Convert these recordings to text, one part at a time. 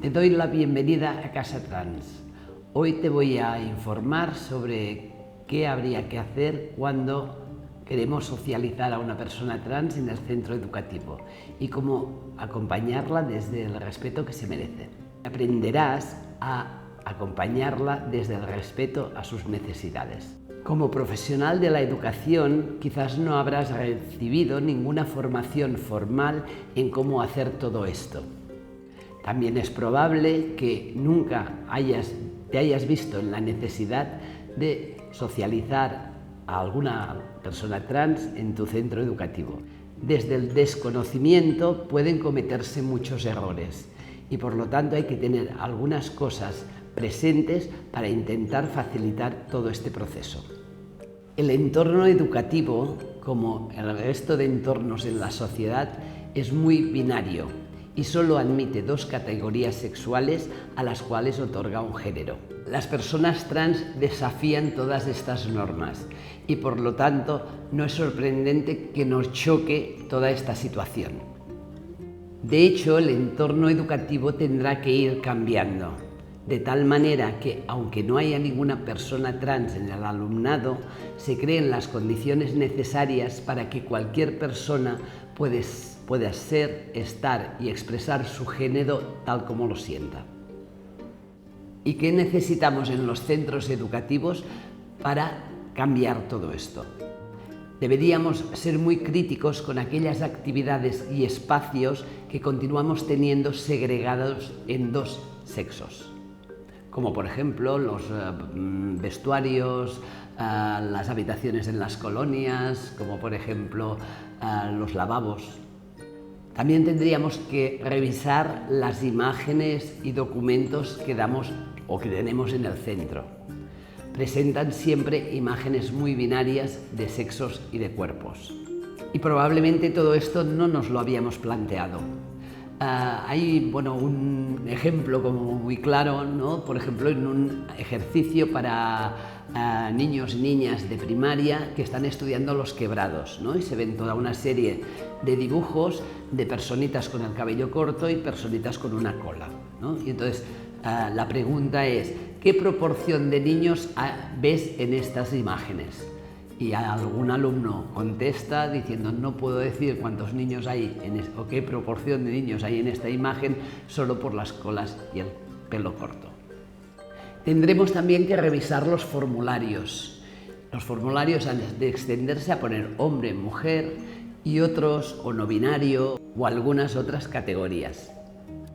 Te doy la bienvenida a Casa Trans. Hoy te voy a informar sobre qué habría que hacer cuando queremos socializar a una persona trans en el centro educativo y cómo acompañarla desde el respeto que se merece. Aprenderás a acompañarla desde el respeto a sus necesidades. Como profesional de la educación, quizás no habrás recibido ninguna formación formal en cómo hacer todo esto. También es probable que nunca te hayas visto en la necesidad de socializar a alguna persona trans en tu centro educativo. Desde el desconocimiento pueden cometerse muchos errores y por lo tanto hay que tener algunas cosas presentes para intentar facilitar todo este proceso. El entorno educativo, como el resto de entornos en la sociedad, es muy binario y solo admite dos categorías sexuales a las cuales otorga un género. Las personas trans desafían todas estas normas y por lo tanto no es sorprendente que nos choque toda esta situación. De hecho, el entorno educativo tendrá que ir cambiando, de tal manera que, aunque no haya ninguna persona trans en el alumnado, se creen las condiciones necesarias para que cualquier persona pueda ser, estar y expresar su género tal como lo sienta. ¿Y qué necesitamos en los centros educativos para cambiar todo esto? Deberíamos ser muy críticos con aquellas actividades y espacios que continuamos teniendo segregados en dos sexos, como por ejemplo los vestuarios, las habitaciones en las colonias, como por ejemplo los lavabos. También tendríamos que revisar las imágenes y documentos que damos o que tenemos en el centro. Presentan siempre imágenes muy binarias de sexos y de cuerpos. Y probablemente todo esto no nos lo habíamos planteado. Hay un ejemplo como muy claro, ¿no? Por ejemplo, en un ejercicio para niños y niñas de primaria que están estudiando los quebrados, ¿no? Y se ven toda una serie de dibujos de personitas con el cabello corto y personitas con una cola, ¿no? Y entonces la pregunta es, ¿qué proporción de niños ves en estas imágenes? Y algún alumno contesta diciendo, no puedo decir cuántos niños hay o qué proporción de niños hay en esta imagen solo por las colas y el pelo corto. Tendremos también que revisar los formularios. Los formularios han de extenderse a poner hombre, mujer y otros o no binario o algunas otras categorías.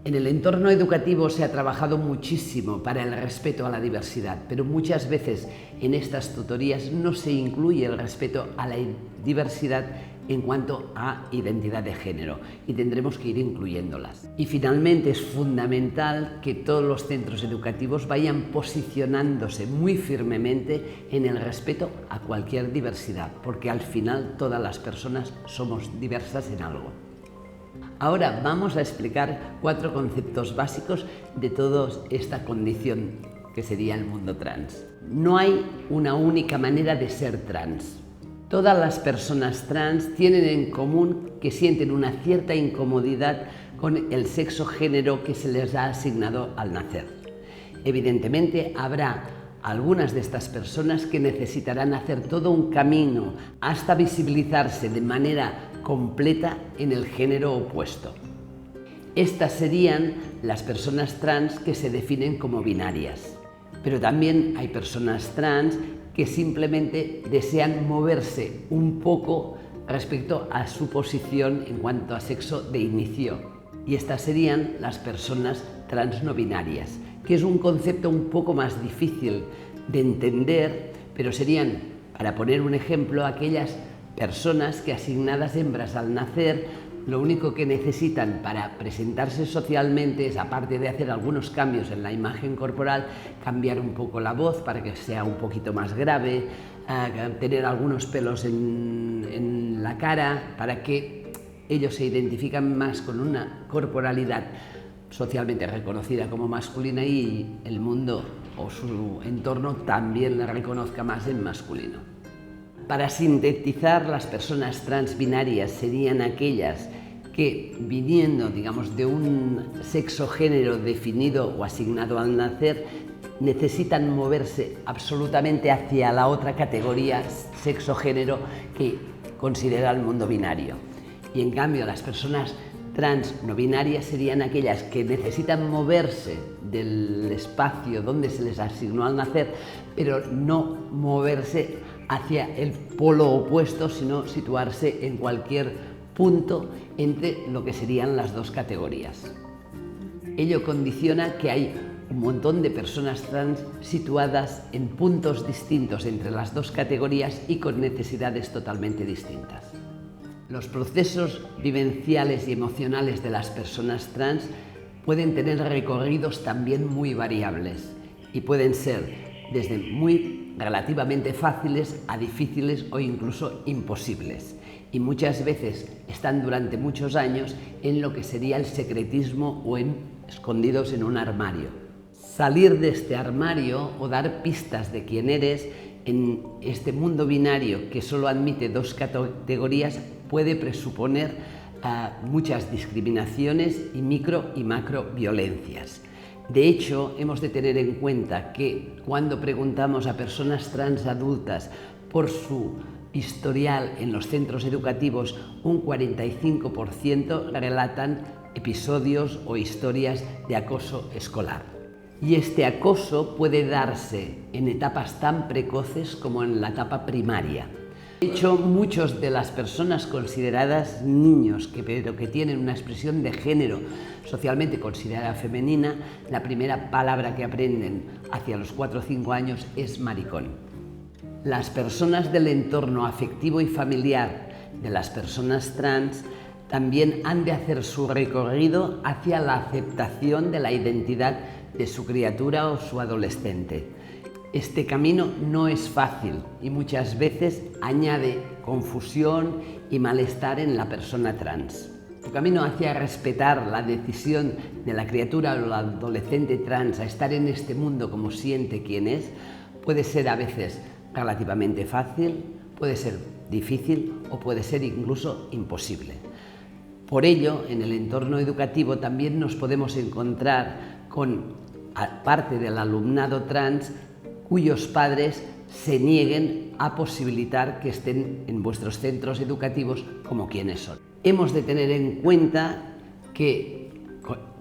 En el entorno educativo se ha trabajado muchísimo para el respeto a la diversidad, pero muchas veces en estas tutorías no se incluye el respeto a la diversidad en cuanto a identidad de género y tendremos que ir incluyéndolas. Y finalmente es fundamental que todos los centros educativos vayan posicionándose muy firmemente en el respeto a cualquier diversidad, porque al final todas las personas somos diversas en algo. Ahora vamos a explicar 4 conceptos básicos de toda esta condición que sería el mundo trans. No hay una única manera de ser trans. Todas las personas trans tienen en común que sienten una cierta incomodidad con el sexo-género que se les ha asignado al nacer. Evidentemente habrá algunas de estas personas que necesitarán hacer todo un camino hasta visibilizarse de manera completa en el género opuesto. Estas serían las personas trans que se definen como binarias. Pero también hay personas trans que simplemente desean moverse un poco respecto a su posición en cuanto a sexo de inicio. Y estas serían las personas trans no binarias, que es un concepto un poco más difícil de entender, pero serían, para poner un ejemplo, aquellas personas que asignadas hembras al nacer, lo único que necesitan para presentarse socialmente es, aparte de hacer algunos cambios en la imagen corporal, cambiar un poco la voz para que sea un poquito más grave, tener algunos pelos en la cara para que ellos se identifican más con una corporalidad socialmente reconocida como masculina y el mundo o su entorno también la reconozca más en masculino. Para sintetizar, las personas transbinarias serían aquellas que viniendo, digamos, de un sexo-género definido o asignado al nacer, necesitan moverse absolutamente hacia la otra categoría sexo-género que considera el mundo binario. Y en cambio las personas trans no binarias serían aquellas que necesitan moverse del espacio donde se les asignó al nacer, pero no moverse hacia el polo opuesto, sino situarse en cualquier punto entre lo que serían las dos categorías. Ello condiciona que hay un montón de personas trans situadas en puntos distintos entre las dos categorías y con necesidades totalmente distintas. Los procesos vivenciales y emocionales de las personas trans pueden tener recorridos también muy variables y pueden ser desde muy relativamente fáciles a difíciles o incluso imposibles. Y muchas veces están durante muchos años en lo que sería el secretismo o escondidos en un armario. Salir de este armario o dar pistas de quién eres en este mundo binario que solo admite dos categorías puede presuponer muchas discriminaciones y micro y macro violencias. De hecho, hemos de tener en cuenta que cuando preguntamos a personas trans adultas por su historial en los centros educativos, un 45% relatan episodios o historias de acoso escolar. Y este acoso puede darse en etapas tan precoces como en la etapa primaria. De hecho, muchas de las personas consideradas niños, pero que tienen una expresión de género socialmente considerada femenina, la primera palabra que aprenden hacia los 4 o 5 años es maricón. Las personas del entorno afectivo y familiar de las personas trans también han de hacer su recorrido hacia la aceptación de la identidad de su criatura o su adolescente. Este camino no es fácil y muchas veces añade confusión y malestar en la persona trans. Su camino hacia respetar la decisión de la criatura o la adolescente trans a estar en este mundo como siente quien es puede ser a veces relativamente fácil, puede ser difícil o puede ser incluso imposible. Por ello, en el entorno educativo también nos podemos encontrar con parte del alumnado trans cuyos padres se nieguen a posibilitar que estén en vuestros centros educativos como quienes son. Hemos de tener en cuenta que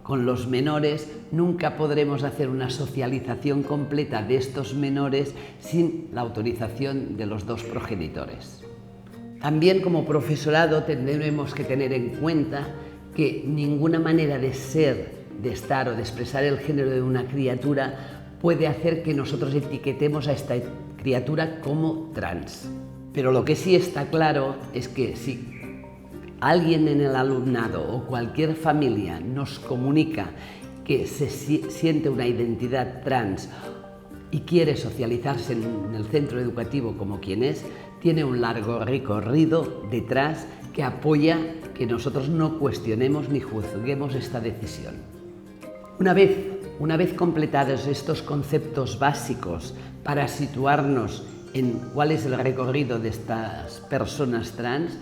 con los menores nunca podremos hacer una socialización completa de estos menores sin la autorización de los dos progenitores. También como profesorado tendremos que tener en cuenta que ninguna manera de ser, de estar o de expresar el género de una criatura puede hacer que nosotros etiquetemos a esta criatura como trans. Pero lo que sí está claro es que si alguien en el alumnado o cualquier familia nos comunica que se siente una identidad trans y quiere socializarse en el centro educativo como quien es, tiene un largo recorrido detrás que apoya que nosotros no cuestionemos ni juzguemos esta decisión. Una vez completados estos conceptos básicos para situarnos en cuál es el recorrido de estas personas trans,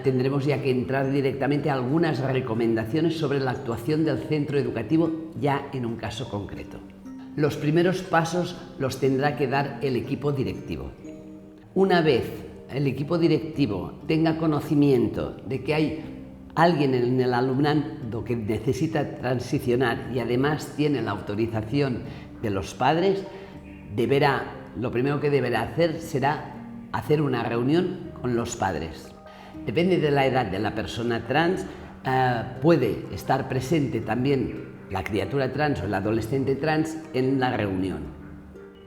tendremos ya que entrar directamente a algunas recomendaciones sobre la actuación del centro educativo ya en un caso concreto. Los primeros pasos los tendrá que dar el equipo directivo. Una vez el equipo directivo tenga conocimiento de que hay alguien en el alumnado que necesita transicionar y además tiene la autorización de los padres, lo primero que deberá hacer será hacer una reunión con los padres. Depende de la edad de la persona trans, puede estar presente también la criatura trans o el adolescente trans en la reunión.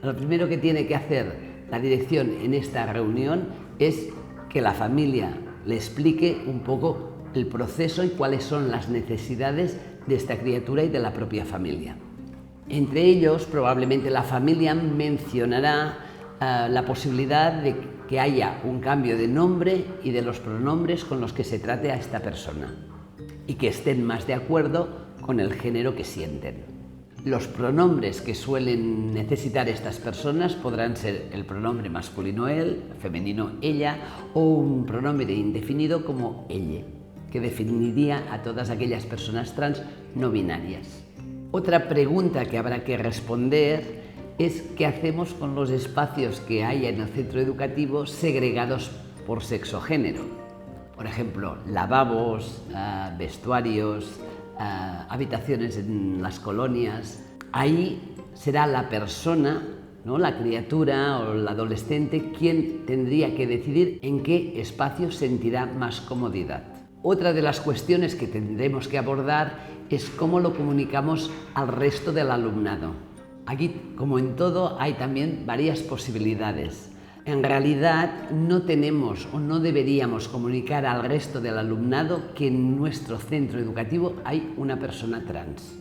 Lo primero que tiene que hacer la dirección en esta reunión es que la familia le explique un poco el proceso y cuáles son las necesidades de esta criatura y de la propia familia. Entre ellos, probablemente la familia mencionará la posibilidad de que haya un cambio de nombre y de los pronombres con los que se trate a esta persona y que estén más de acuerdo con el género que sienten. Los pronombres que suelen necesitar estas personas podrán ser el pronombre masculino él, femenino ella o un pronombre indefinido como ella. que definiría a todas aquellas personas trans no binarias. Otra pregunta que habrá que responder es qué hacemos con los espacios que hay en el centro educativo segregados por sexo-género. Por ejemplo, lavabos, vestuarios, habitaciones en las colonias. Ahí será la persona, ¿no?, la criatura o el adolescente quien tendría que decidir en qué espacio sentirá más comodidad. Otra de las cuestiones que tendremos que abordar es cómo lo comunicamos al resto del alumnado. Aquí, como en todo, hay también varias posibilidades. En realidad, no tenemos o no deberíamos comunicar al resto del alumnado que en nuestro centro educativo hay una persona trans.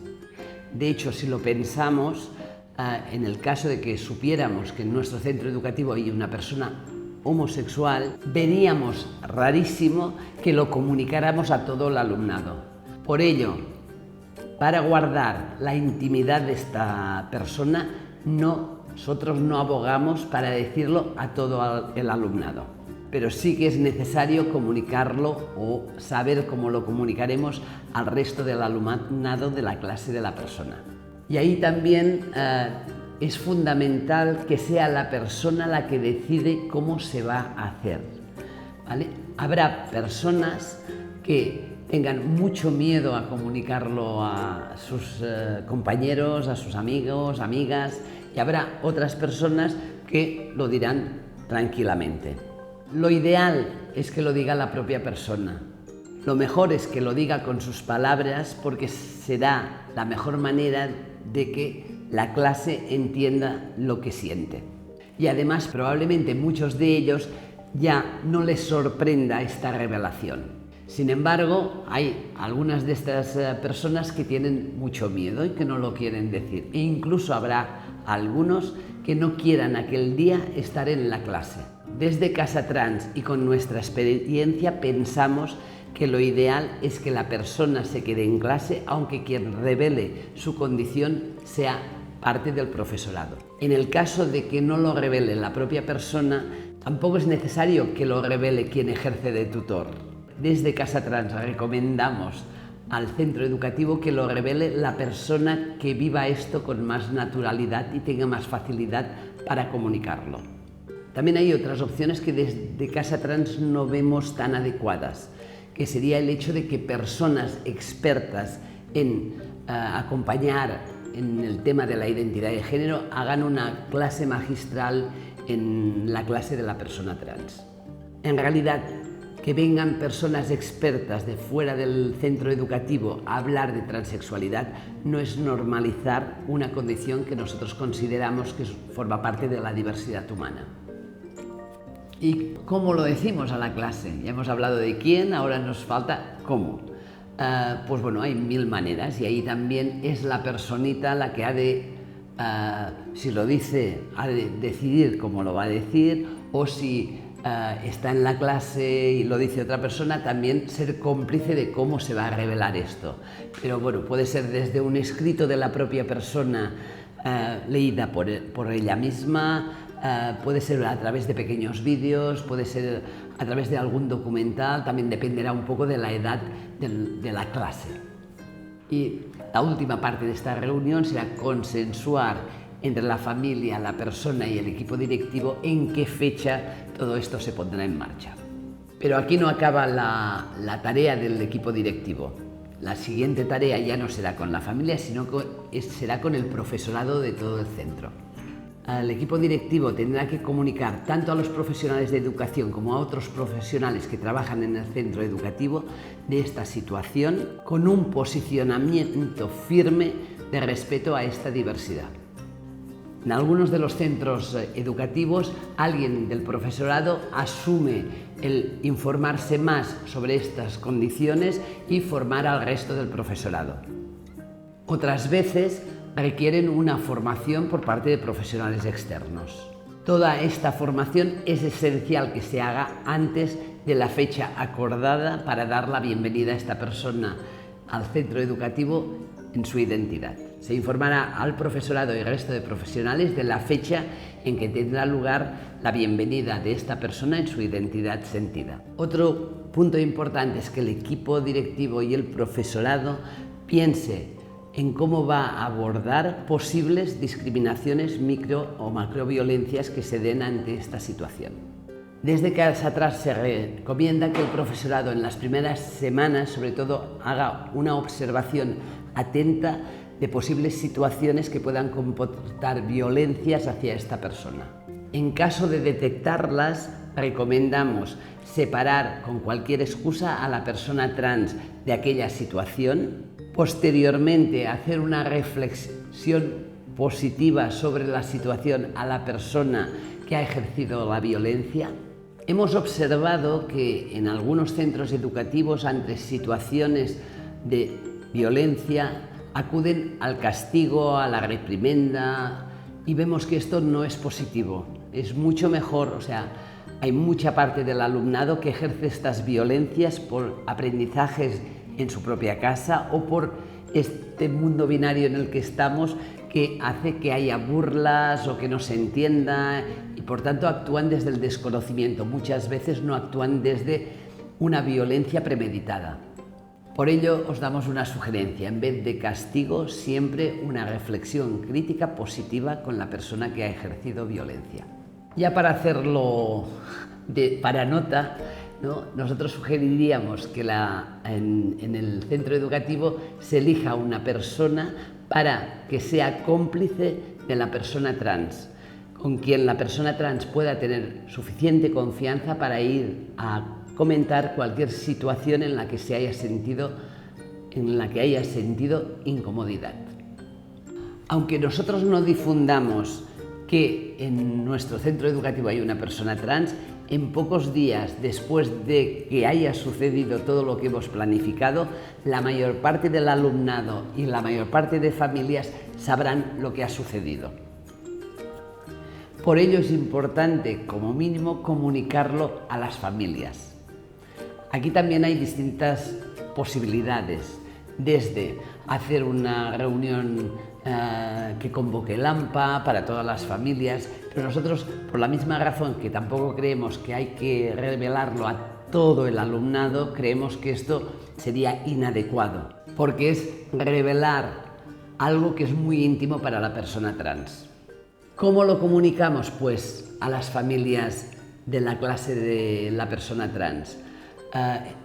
De hecho, si lo pensamos, en el caso de que supiéramos que en nuestro centro educativo hay una persona homosexual, veríamos rarísimo que lo comunicáramos a todo el alumnado. Por ello, para guardar la intimidad de esta persona, nosotros no abogamos para decirlo a todo el alumnado. Pero sí que es necesario comunicarlo o saber cómo lo comunicaremos al resto del alumnado de la clase de la persona. Y ahí también es fundamental que sea la persona la que decide cómo se va a hacer, ¿vale? Habrá personas que tengan mucho miedo a comunicarlo a sus compañeros, a sus amigos, amigas, y habrá otras personas que lo dirán tranquilamente. Lo ideal es que lo diga la propia persona. Lo mejor es que lo diga con sus palabras porque será la mejor manera de que la clase entienda lo que siente. Y además probablemente muchos de ellos ya no les sorprenda esta revelación. Sin embargo, hay algunas de estas personas que tienen mucho miedo y que no lo quieren decir. E incluso habrá algunos que no quieran aquel día estar en la clase. Desde Casa Trans y con nuestra experiencia pensamos que lo ideal es que la persona se quede en clase, aunque quien revele su condición sea parte del profesorado. En el caso de que no lo revele la propia persona, tampoco es necesario que lo revele quien ejerce de tutor. Desde Casa Trans recomendamos al centro educativo que lo revele la persona que viva esto con más naturalidad y tenga más facilidad para comunicarlo. También hay otras opciones que desde Casa Trans no vemos tan adecuadas, que sería el hecho de que personas expertas en acompañar en el tema de la identidad de género hagan una clase magistral en la clase de la persona trans. En realidad, que vengan personas expertas de fuera del centro educativo a hablar de transexualidad no es normalizar una condición que nosotros consideramos que forma parte de la diversidad humana. ¿Y cómo lo decimos a la clase? Ya hemos hablado de quién, ahora nos falta cómo. Pues bueno, hay mil maneras y ahí también es la personita la que ha de, si lo dice, ha de decidir cómo lo va a decir, o si está en la clase y lo dice otra persona, también ser cómplice de cómo se va a revelar esto. Pero bueno, puede ser desde un escrito de la propia persona leída por ella misma, puede ser a través de pequeños vídeos, puede ser a través de algún documental, también dependerá un poco de la edad de la clase. Y la última parte de esta reunión será consensuar entre la familia, la persona y el equipo directivo en qué fecha todo esto se pondrá en marcha. Pero aquí no acaba la tarea del equipo directivo. La siguiente tarea ya no será con la familia, sino será con el profesorado de todo el centro. El equipo directivo tendrá que comunicar tanto a los profesionales de educación como a otros profesionales que trabajan en el centro educativo de esta situación con un posicionamiento firme de respeto a esta diversidad. En algunos de los centros educativos, alguien del profesorado asume el informarse más sobre estas condiciones y formar al resto del profesorado. Otras veces requieren una formación por parte de profesionales externos. Toda esta formación es esencial que se haga antes de la fecha acordada para dar la bienvenida a esta persona al centro educativo en su identidad. Se informará al profesorado y al resto de profesionales de la fecha en que tendrá lugar la bienvenida de esta persona en su identidad sentida. Otro punto importante es que el equipo directivo y el profesorado piense en cómo va a abordar posibles discriminaciones, micro o macroviolencias que se den ante esta situación. Desde Casa Trans se recomienda que el profesorado en las primeras semanas, sobre todo, haga una observación atenta de posibles situaciones que puedan comportar violencias hacia esta persona. En caso de detectarlas, recomendamos separar con cualquier excusa a la persona trans de aquella situación. Posteriormente, hacer una reflexión positiva sobre la situación a la persona que ha ejercido la violencia. Hemos observado que en algunos centros educativos, ante situaciones de violencia, acuden al castigo, a la reprimenda, y vemos que esto no es positivo. Es mucho mejor, hay mucha parte del alumnado que ejerce estas violencias por aprendizajes en su propia casa o por este mundo binario en el que estamos, que hace que haya burlas o que no se entienda y por tanto actúan desde el desconocimiento. Muchas veces no actúan desde una violencia premeditada. Por ello os damos una sugerencia: en vez de castigo, siempre una reflexión crítica positiva con la persona que ha ejercido violencia. Ya para hacerlo para nota, ¿no?, nosotros sugeriríamos que en el centro educativo se elija una persona para que sea cómplice de la persona trans, con quien la persona trans pueda tener suficiente confianza para ir a comentar cualquier situación en la que haya sentido incomodidad. Aunque nosotros no difundamos que en nuestro centro educativo hay una persona trans, en pocos días después de que haya sucedido todo lo que hemos planificado, la mayor parte del alumnado y la mayor parte de familias sabrán lo que ha sucedido. Por ello es importante, como mínimo, comunicarlo a las familias. Aquí también hay distintas posibilidades, desde hacer una reunión que convoque el AMPA para todas las familias, pero nosotros, por la misma razón que tampoco creemos que hay que revelarlo a todo el alumnado, creemos que esto sería inadecuado, porque es revelar algo que es muy íntimo para la persona trans. ¿Cómo lo comunicamos? Pues a las familias de la clase de la persona trans.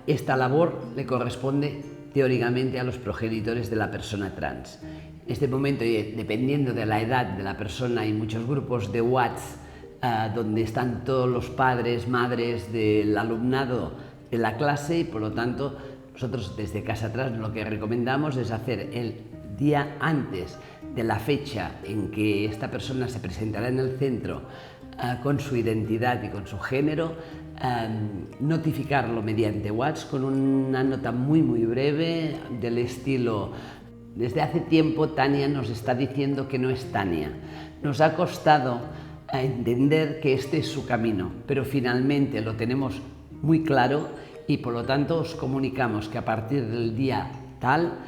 Esta labor le corresponde teóricamente a los progenitores de la persona trans. En este momento, dependiendo de la edad de la persona, hay muchos grupos de WhatsApp donde están todos los padres, madres del alumnado de la clase y por lo tanto nosotros desde Casa Trans lo que recomendamos es hacer el día antes de la fecha en que esta persona se presentará en el centro con su identidad y con su género, notificarlo mediante WhatsApp con una nota muy breve del estilo: desde hace tiempo Tania nos está diciendo que no es Tania. Nos ha costado entender que este es su camino, pero finalmente lo tenemos muy claro y por lo tanto os comunicamos que a partir del día tal,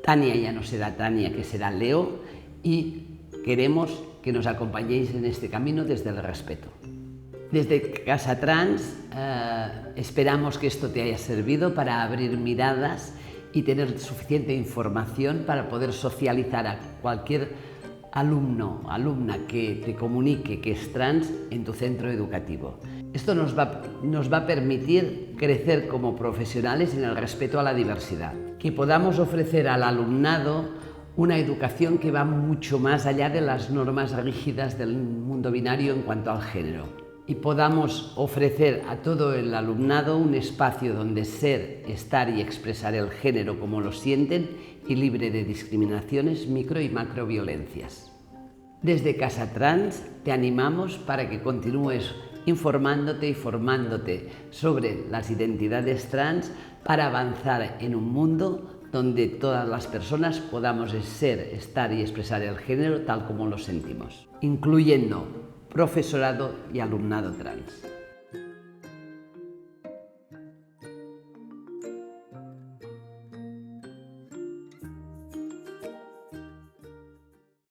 Tania ya no será Tania, que será Leo, y queremos que nos acompañéis en este camino desde el respeto. Desde Casa Trans esperamos que esto te haya servido para abrir miradas y tener suficiente información para poder socializar a cualquier alumno o alumna que te comunique que es trans en tu centro educativo. Esto nos va a permitir crecer como profesionales en el respeto a la diversidad, que podamos ofrecer al alumnado una educación que va mucho más allá de las normas rígidas del mundo binario en cuanto al género, y podamos ofrecer a todo el alumnado un espacio donde ser, estar y expresar el género como lo sienten y libre de discriminaciones, micro y macroviolencias. Desde Casa Trans te animamos para que continúes informándote y formándote sobre las identidades trans para avanzar en un mundo donde todas las personas podamos ser, estar y expresar el género tal como lo sentimos, incluyendo profesorado y alumnado trans.